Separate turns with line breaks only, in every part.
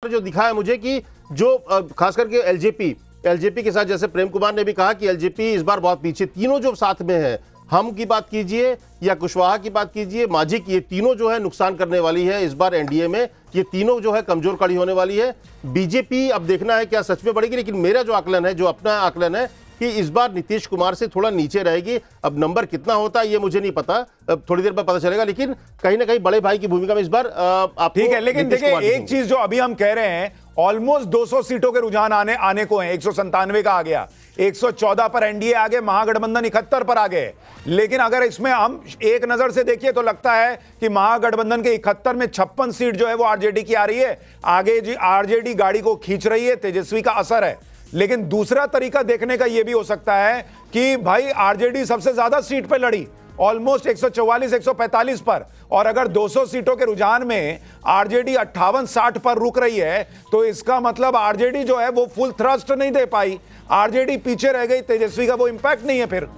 जो दिखा है मुझे कि जो खास करके एलजेपी के साथ, जैसे प्रेम कुमार ने भी कहा कि एलजेपी इस बार बहुत पीछे, तीनों जो साथ में है, हम की बात कीजिए या कुशवाहा की बात कीजिए, मांझी की, ये तीनों जो है नुकसान करने वाली है इस बार एनडीए में। ये तीनों जो है कमजोर कड़ी होने वाली है। बीजेपी अब देखना है क्या सच में बढ़ेगी, लेकिन मेरा जो आकलन है, जो अपना आकलन है कि इस बार नीतीश कुमार से थोड़ा नीचे रहेगी। अब नंबर कितना होता है ये मुझे नहीं पता, अब थोड़ी देर बाद पता चलेगा, लेकिन कहीं ना कहीं बड़े भाई की भूमिका में इस बार आप
ठीक है। लेकिन देखिए एक चीज जो अभी हम कह रहे हैं, ऑलमोस्ट 200 सीटों के रुझान आने को हैं। 197 का आ गया, 114 पर एनडीए आ गए, महागठबंधन 71 पर आ गए। लेकिन अगर इसमें हम एक नजर से देखिए तो लगता है कि महागठबंधन के 71 में 56 सीट जो है वो आरजेडी की आ रही है। आगे जी आरजेडी गाड़ी को खींच रही है, तेजस्वी का असर है। लेकिन दूसरा तरीका देखने का यह भी हो सकता है कि भाई आरजेडी सबसे ज्यादा सीट पे लड़ी, ऑलमोस्ट 144 145 पर, और अगर 200 सीटों के रुझान में आरजेडी 58-60 पर रुक रही है तो इसका मतलब आरजेडी जो है वो फुल थ्रस्ट नहीं दे पाई, आरजेडी पीछे रह गई, तेजस्वी का वो इंपैक्ट नहीं है फिर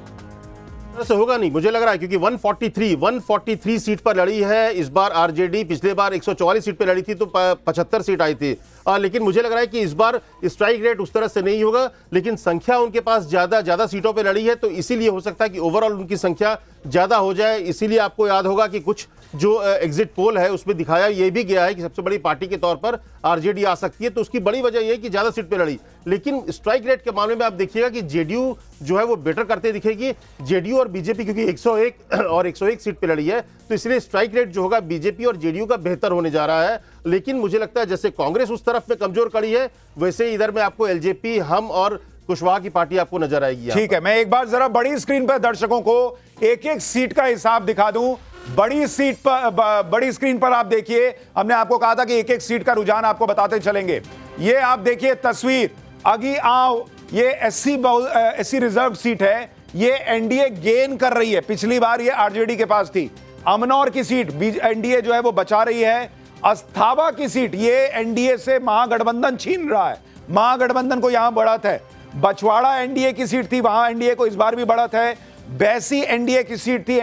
से होगा नहीं मुझे लग रहा है, क्योंकि 143 सीट पर लड़ी है इस बार आरजेडी। पिछले बार 144 सीट पर लड़ी थी तो 75 सीट आई थी। लेकिन मुझे लग रहा है कि इस बार स्ट्राइक रेट उस तरह से नहीं होगा, लेकिन संख्या उनके पास ज्यादा सीटों पे लड़ी है, तो इसीलिए हो सकता है कि ओवरऑल उनकी संख्या ज्यादा हो जाए। इसीलिए आपको याद होगा कि कुछ जो एग्जिट पोल है उसमें दिखाया यह भी गया है कि सबसे बड़ी पार्टी के तौर पर आरजेडी आ सकती है। तो उसकी बड़ी वजह यह है कि ज्यादा सीट पे लड़ी। लेकिन स्ट्राइक रेट के मामले में आप देखिएगा कि जेडीयू जो है वो बेटर करते दिखेगी। जेडीयू और बीजेपी क्योंकि 101 और 101 सीट पे लड़ी है, तो इसलिए स्ट्राइक रेट जो होगा बीजेपी और जेडीयू का बेहतर होने जा रहा है। लेकिन मुझे लगता है जैसे कांग्रेस उस तरफ में कमजोर कड़ी है, वैसे इधर में आपको एलजेपी, हम और कुशवाहा की पार्टी आपको नजर आएगी।
ठीक है, मैं एक बार जरा बड़ी स्क्रीन पर दर्शकों को एक एक सीट का हिसाब दिखा दूं। बड़ी स्क्रीन पर आप देखिए, हमने आपको कहा था कि एक एक सीट का रुझान आपको बताते चलेंगे। ये आप देखिए तस्वीर, अगी आओ, ये एससी रिजर्व सीट है, ये एनडीए गेन कर रही है। पिछली बार ये आरजेडी के पास थी। अमनौर की सीट एनडीए जो है वो बचा रही है। अस्थावा की सीट ये एनडीए से महागठबंधन छीन रहा है, महागठबंधन को यहां बढ़त है। बछवाड़ा एनडीए की सीट थी, वहां एनडीए को इस बार भी बढ़त है। बैसी एनडीए की सीट थी,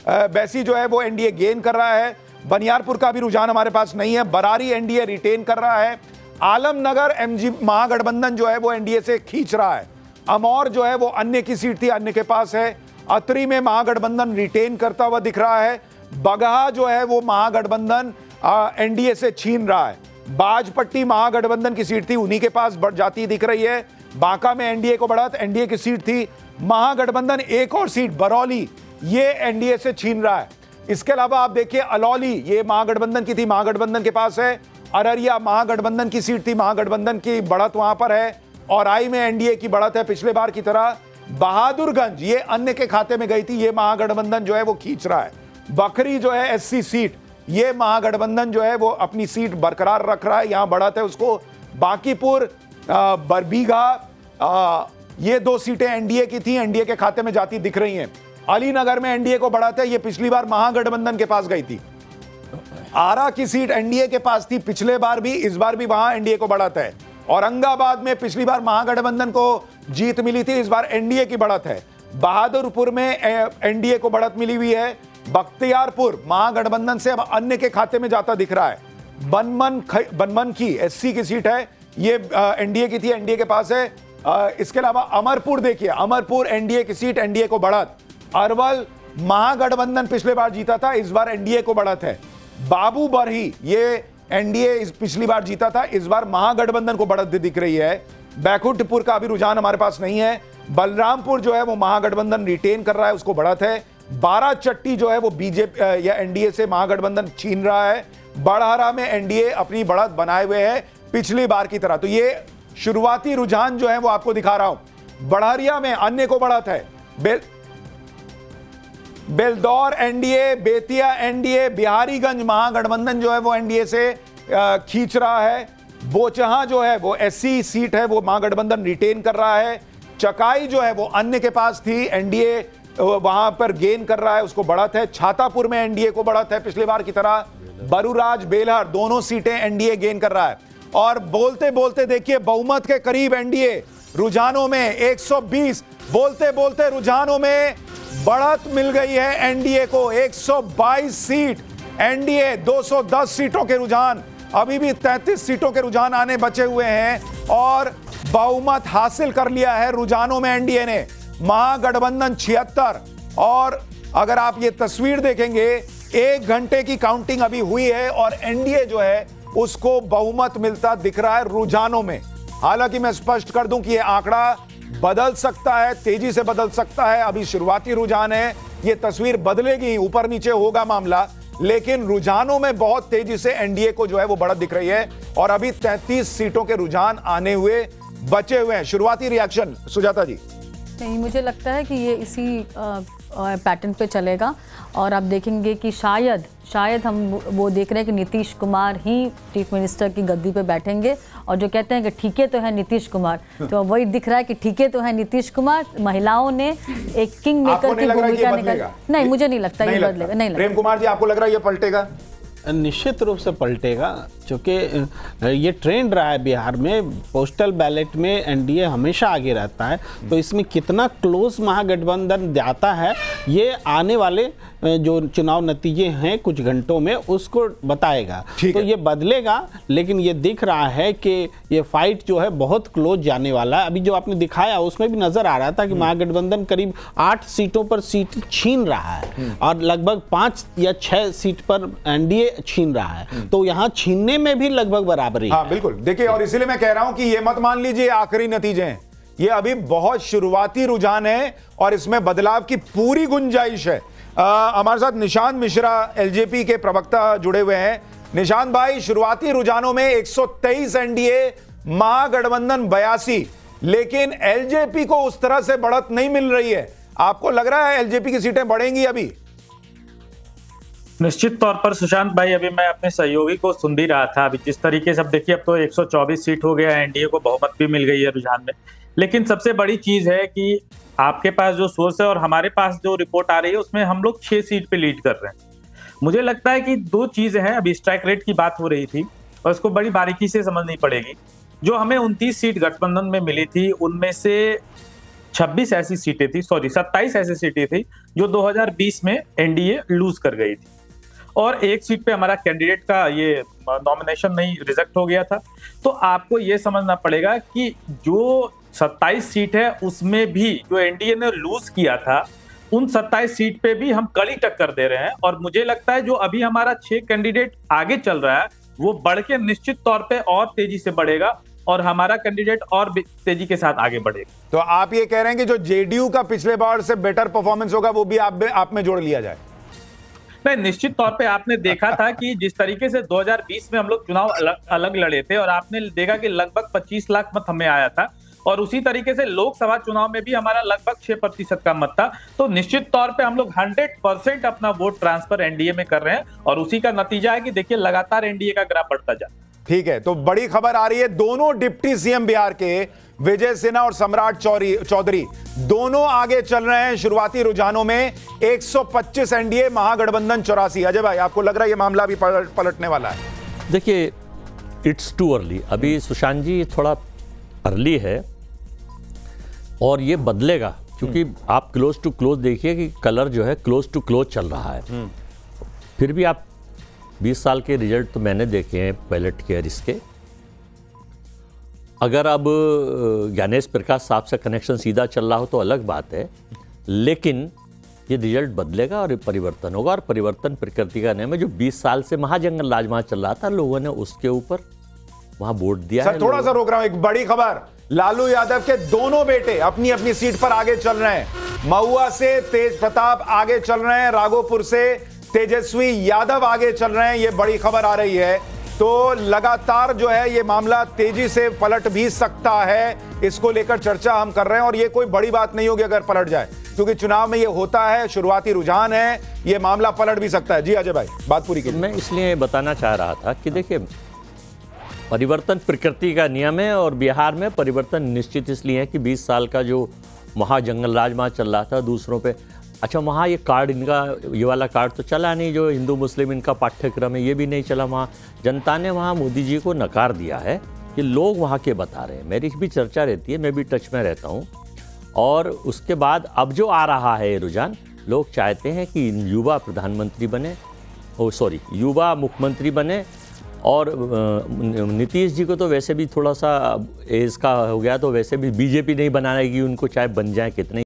बैसी जो है वो एनडीए गेन कर रहा है। बनियारपुर का भी रुझान हमारे पास नहीं है, बरारी एनडीए रिटेन कर रहा है। आलमनगर एमजी महागठबंधन जो है वो एनडीए से खींच रहा है। अमौर जो है वो अन्य की सीट थी, अन्य के पास है। अतरी में महागठबंधन रिटेन करता हुआ दिख रहा है। बगहा जो है वो महागठबंधन एनडीए से छीन रहा है। बाजपट्टी महागठबंधन की सीट थी, उन्हीं के पास बढ़ जाती दिख रही है। बांका में एनडीए को बढ़ा, एनडीए की सीट थी। महागठबंधन एक और सीट बरौली, ये एनडीए से छीन रहा है। इसके अलावा आप देखिए अलौली, ये महागठबंधन की थी, महागठबंधन के पास है। अररिया महागठबंधन की सीट थी, महागठबंधन की बढ़त वहां पर है। और आई में एनडीए की बढ़त है पिछले बार की तरह। बहादुरगंज ये अन्य के खाते में गई थी, ये महागठबंधन जो है वो खींच रहा है। बखरी जो है एससी सीट, ये महागठबंधन जो है वो अपनी सीट बरकरार रख रहा है, यहां बढ़त है उसको। बांकीपुर, बरबीघा, ये दो सीटें एनडीए की थी, एनडीए के खाते में जाती दिख रही हैं। अलीनगर में एनडीए को बढ़त है, ये पिछली बार महागठबंधन के पास गई थी। आरा की सीट एनडीए के पास थी पिछले बार भी, इस बार भी वहां एनडीए को बढ़त है। औरंगाबाद में पिछली बार महागठबंधन को जीत मिली थी, इस बार एनडीए की बढ़त है। बहादुरपुर में एनडीए को बढ़त मिली हुई है। बख्तियारपुर महागठबंधन से अब अन्य के खाते में जाता दिख रहा है। बनमन की एससी की सीट है, ये एनडीए की थी, एनडीए के पास है। इसके अलावा अमरपुर देखिए, अमरपुर एनडीए की सीट, एनडीए को बढ़त। अरवल महागठबंधन पिछले बार जीता था, इस बार एनडीए को बढ़त है। बाबू बरही ये एनडीए पिछली बार जीता था, इस बार महागठबंधन को बढ़त दिख रही है। बैकुंठपुर का अभी रुझान हमारे पास नहीं है। बलरामपुर जो है वो महागठबंधन रिटेन कर रहा है, उसको बढ़त है। बाराचट्टी जो है वो बीजेपी या एनडीए से महागठबंधन छीन रहा है। बड़हरा में एनडीए अपनी बढ़त बनाए हुए है पिछली बार की तरह। तो ये शुरुआती रुझान जो है वो आपको दिखा रहा हूं। बड़हरिया में अन्य को बढ़त है। बेलदौर एनडीए, बेतिया एनडीए, बिहारीगंज महागठबंधन जो है वो एनडीए से खींच रहा है। बोचहा जो है वो एससी सीट है, वो महागठबंधन रिटेन कर रहा है। चकाई जो है वो अन्य के पास थी, एनडीए वहां पर गेन कर रहा है, उसको बढ़त है। छातापुर में एनडीए को बढ़त है पिछली बार की तरह। बरूराज, बेलहर दोनों सीटें एनडीए गेन कर रहा है। और बोलते बोलते देखिए बहुमत के करीब एनडीए, रुझानों में 120, बोलते बोलते रुझानों में बढ़त मिल गई है एनडीए को। 122 सीट एनडीए, 210 सीटों के रुझान अभी भी 33 सीटों के रुझान आने बचे हुए हैं और बहुमत हासिल कर लिया है रुझानों में एनडीए ने। महागठबंधन 76 और अगर आप ये तस्वीर देखेंगे 1 घंटे की काउंटिंग अभी हुई है और एनडीए जो है उसको बहुमत मिलता दिख रहा है रुझानों में। हालांकि मैं स्पष्ट कर दूं कि यह आंकड़ा बदल सकता है, तेजी से बदल सकता है। अभी शुरुआती रुझान है, यह तस्वीर बदलेगी, ऊपर नीचे होगा मामला, लेकिन रुझानों में बहुत तेजी से एनडीए को जो है वो बढ़त दिख रही है और अभी 33 सीटों के रुझान आने हुए बचे हुए हैं। शुरुआती रिएक्शन सुजाता जी।
नहीं, मुझे लगता है कि ये इसी पैटर्न पे चलेगा और आप देखेंगे कि शायद हम वो देख रहे हैं कि नीतीश कुमार ही चीफ मिनिस्टर की गद्दी पे बैठेंगे और जो कहते हैं कि ठीके तो है नीतीश कुमार, तो वही दिख रहा है कि ठीके तो है नीतीश कुमार। महिलाओं ने एक किंग मेकर की भूमिका निकाली। नहीं, मुझे नहीं लगता ये बदलेगा। नहीं,
प्रेम कुमार जी, आपको लग रहा है ये पलटेगा?
निश्चित रूप से पलटेगा, क्योंकि ये ट्रेंड रहा है बिहार में, पोस्टल बैलेट में एनडीए हमेशा आगे रहता है। तो इसमें कितना क्लोज महागठबंधन जाता है ये आने वाले जो चुनाव नतीजे हैं कुछ घंटों में उसको बताएगा। तो ये बदलेगा, लेकिन ये दिख रहा है कि ये फाइट जो है बहुत क्लोज जाने वाला है। अभी जो आपने दिखाया उसमें भी नजर आ रहा था कि महागठबंधन करीब 8 सीटों पर सीट छीन रहा है और लगभग 5 या 6 सीट पर एनडीए छीन रहा है। तो यहाँ छीनने में भी लगभग बराबरी।
हाँ बिल्कुल, देखिए, और इसीलिए मैं कह रहा हूं कि ये मत मान लीजिए आखिरी नतीजे हैं, ये अभी बहुत शुरुआती रुझान है और इसमें बदलाव की पूरी गुंजाइश है। हमारे साथ निशांत मिश्रा एलजेपी के प्रवक्ता जुड़े हुए हैं। निशांत भाई, शुरुआती रुझानों में 123 एनडीए, महागठबंधन 82, लेकिन एलजेपी को उस तरह से बढ़त नहीं मिल रही है। आपको लग रहा है एलजेपी की सीटें बढ़ेंगी अभी?
निश्चित तौर पर सुशांत भाई, अभी मैं अपने सहयोगी को सुन भी रहा था। अभी जिस तरीके से अब देखिए, अब तो 124 सीट हो गया, एनडीए को बहुमत भी मिल गई है रुझान में। लेकिन सबसे बड़ी चीज है कि आपके पास जो सोर्स है और हमारे पास जो रिपोर्ट आ रही है उसमें हम लोग 6 सीट पे लीड कर रहे हैं। मुझे लगता है कि 2 चीजें हैं। अभी स्ट्राइक रेट की बात हो रही थी और उसको बड़ी बारीकी से समझनी पड़ेगी। जो हमें 29 सीट गठबंधन में मिली थी उनमें से 26 ऐसी सीटें थी, 27 ऐसी सीटें थी जो 2020 में एनडीए लूज कर गई थी और 1 सीट पे हमारा कैंडिडेट का ये नॉमिनेशन नहीं रिजेक्ट हो गया था। तो आपको ये समझना पड़ेगा कि जो 27 सीट है उसमें भी जो एनडीए ने लूज किया था उन 27 सीट पे भी हम कड़ी टक्कर दे रहे हैं। और मुझे लगता है जो अभी हमारा 6 कैंडिडेट आगे चल रहा है वो बढ़ के निश्चित तौर पे और तेजी से बढ़ेगा और हमारा कैंडिडेट और तेजी के साथ आगे बढ़ेगा।
तो आप ये कह रहे हैं कि जो जेडीयू का पिछले बार से बेटर परफॉर्मेंस होगा वो भी आप में जोड़ लिया जाए?
नहीं, निश्चित तौर पे आपने देखा था कि जिस तरीके से 2020 में हम लोग चुनाव अलग लड़े थे और आपने देखा कि लगभग 25 लाख मत हमें आया था और उसी तरीके से लोकसभा चुनाव में भी हमारा लगभग 6% का मत था। तो निश्चित तौर पे हम लोग 100% अपना वोट ट्रांसफर एनडीए में कर रहे हैं और उसी का नतीजा है कि देखिए लगातार एनडीए का ग्राफ बढ़ता जा।
ठीक है, तो बड़ी खबर आ रही है, दोनों डिप्टी सीएम बिहार के विजय सिन्हा और सम्राट चौधरी दोनों आगे चल रहे हैं शुरुआती रुझानों में। 125 एनडीए, महागठबंधन 84। अजय भाई, आपको लग रहा है ये मामला भी पलटने वाला है?
देखिए, इट्स टू अर्ली। अभी सुशांत जी थोड़ा अर्ली है और ये बदलेगा, क्योंकि आप क्लोज टू क्लोज देखिए कि कलर जो है क्लोज टू क्लोज चल रहा है। फिर भी आप 20 साल के रिजल्ट तो मैंने देखे हैं बैलेट के और इसके। अगर अब ज्ञानेश प्रकाश साहब से कनेक्शन सीधा चल रहा हो तो अलग बात है, लेकिन ये रिजल्ट बदलेगा और परिवर्तन होगा। और परिवर्तन प्रकृति का नियम है। जो 20 साल से महाजंगल राज वहां चल रहा था, लोगों ने उसके ऊपर वहां वोट दिया है।
सर थोड़ा सा रोक रहा हूं, एक बड़ी खबर, लालू यादव के दोनों बेटे अपनी अपनी सीट पर आगे चल रहे हैं। महुआ से तेज प्रताप आगे चल रहे हैं, राघोपुर से तेजस्वी यादव आगे चल रहे हैं। ये बड़ी खबर आ रही है। तो लगातार जो है ये मामला तेजी से पलट भी सकता है, इसको लेकर चर्चा हम कर रहे हैं। और ये कोई बड़ी बात नहीं होगी अगर पलट जाए, क्योंकि चुनाव में ये होता है, शुरुआती रुझान है, ये मामला पलट भी सकता है। जी अजय भाई, बात पूरी कीजिए।
मैं इसलिए बताना चाह रहा था कि देखिए, परिवर्तन प्रकृति का नियम है और बिहार में परिवर्तन निश्चित इसलिए है कि 20 साल का जो महाजंगल राज वहाँ चल रहा था दूसरों पे, अच्छा वहाँ ये कार्ड इनका, ये वाला कार्ड तो चला नहीं, जो हिंदू मुस्लिम इनका पाठ्यक्रम है ये भी नहीं चला। वहाँ जनता ने वहाँ मोदी जी को नकार दिया है, ये लोग वहाँ के बता रहे हैं। मेरी भी चर्चा रहती है, मैं भी टच में रहता हूँ। और उसके बाद अब जो आ रहा है रुझान, लोग चाहते हैं कि युवा प्रधानमंत्री बने, युवा मुख्यमंत्री बने और नीतीश जी को तो वैसे भी थोड़ा सा एज का हो गया, तो वैसे भी बीजेपी नहीं बनाएगी उनको, चाहे बन जाए कितने